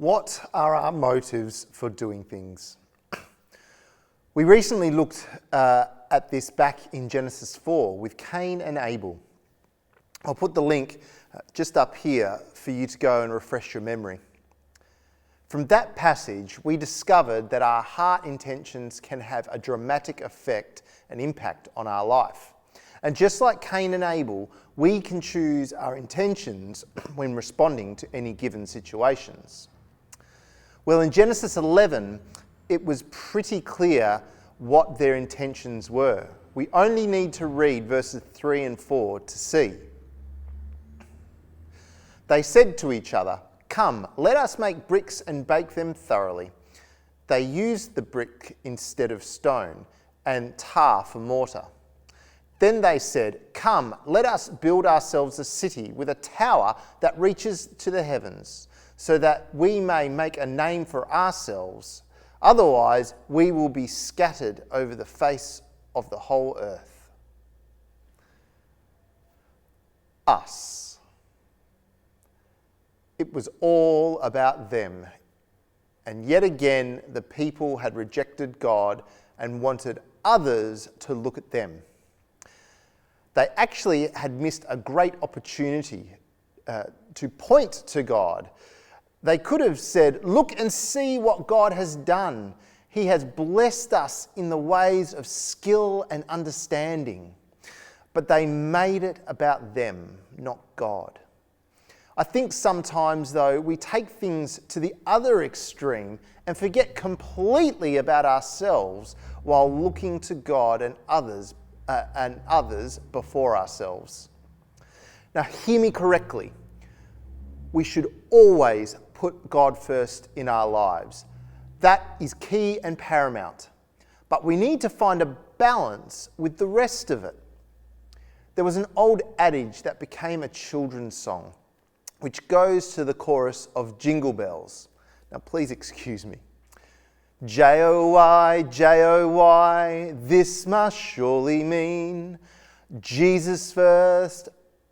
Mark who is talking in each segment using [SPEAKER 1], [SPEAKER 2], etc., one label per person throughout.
[SPEAKER 1] What are our motives for doing things? We recently looked at this back in Genesis 4 with Cain and Abel. I'll put the link just up here for you to go and refresh your memory. From that passage, we discovered that our heart intentions can have a dramatic effect and impact on our life. And just like Cain and Abel, we can choose our intentions when responding to any given situations. Well, in Genesis 11, it was pretty clear what their intentions were. We only need to read verses 3 and 4 to see. They said to each other, "Come, let us make bricks and bake them thoroughly." They used the brick instead of stone and tar for mortar. Then they said, "Come, let us build ourselves a city with a tower that reaches to the heavens, so that we may make a name for ourselves. Otherwise, we will be scattered over the face of the whole earth." Us. It was all about them. And yet again, the people had rejected God and wanted others to look at them. They actually had missed a great opportunity to point to God. They could have said, "Look and see what God has done. He has blessed us in the ways of skill and understanding." But they made it about them, not God. I think sometimes, though, we take things to the other extreme and forget completely about ourselves while looking to God and others before ourselves. Now, hear me correctly. We should always put God first in our lives. That is key and paramount. But we need to find a balance with the rest of it. There was an old adage that became a children's song, which goes to the chorus of Jingle Bells. Now, please excuse me. J-O-Y, J-O-Y, this must surely mean Jesus first,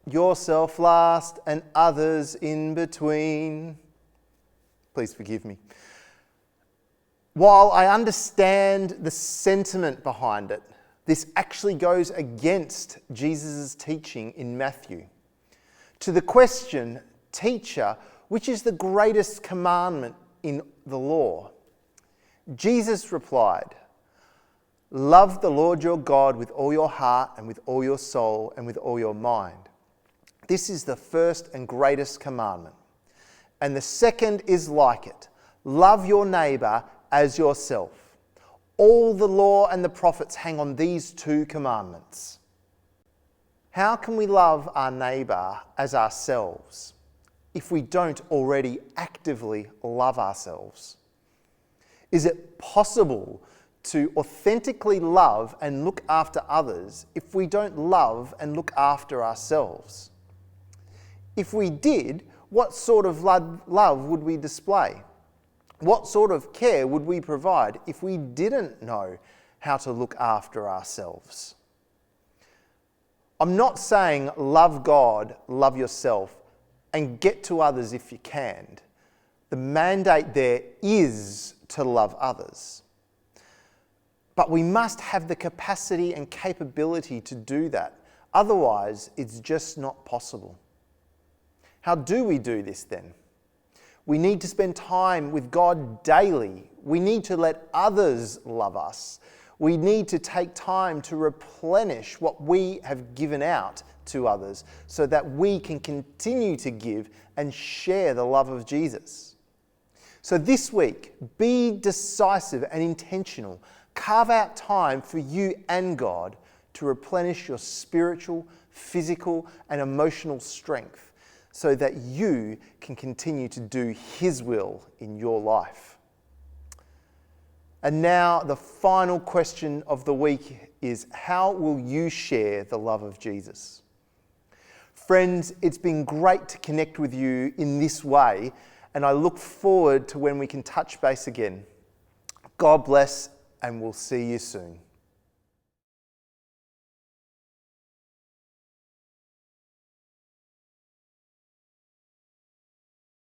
[SPEAKER 1] yourself last, and others in between. Please forgive me. While I understand the sentiment behind it, this actually goes against Jesus' teaching in Matthew. To the question, "Teacher, which is the greatest commandment in the law?" Jesus replied, "Love the Lord your God with all your heart and with all your soul and with all your mind. This is the first and greatest commandment. And the second is like it. Love your neighbour as yourself. All the law and the prophets hang on these two commandments." How can we love our neighbour as ourselves if we don't already actively love ourselves? Is it possible to authentically love and look after others if we don't love and look after ourselves? If we did, what sort of love would we display? What sort of care would we provide if we didn't know how to look after ourselves? I'm not saying love God, love yourself, and get to others if you can. The mandate there is to love others. But we must have the capacity and capability to do that. Otherwise, it's just not possible. How do we do this then? We need to spend time with God daily. We need to let others love us. We need to take time to replenish what we have given out to others so that we can continue to give and share the love of Jesus. So this week, be decisive and intentional. Carve out time for you and God to replenish your spiritual, physical, and emotional strength so that you can continue to do His will in your life. And now the final question of the week is, how will you share the love of Jesus? Friends, it's been great to connect with you in this way, and I look forward to when we can touch base again. God bless, and we'll see you soon.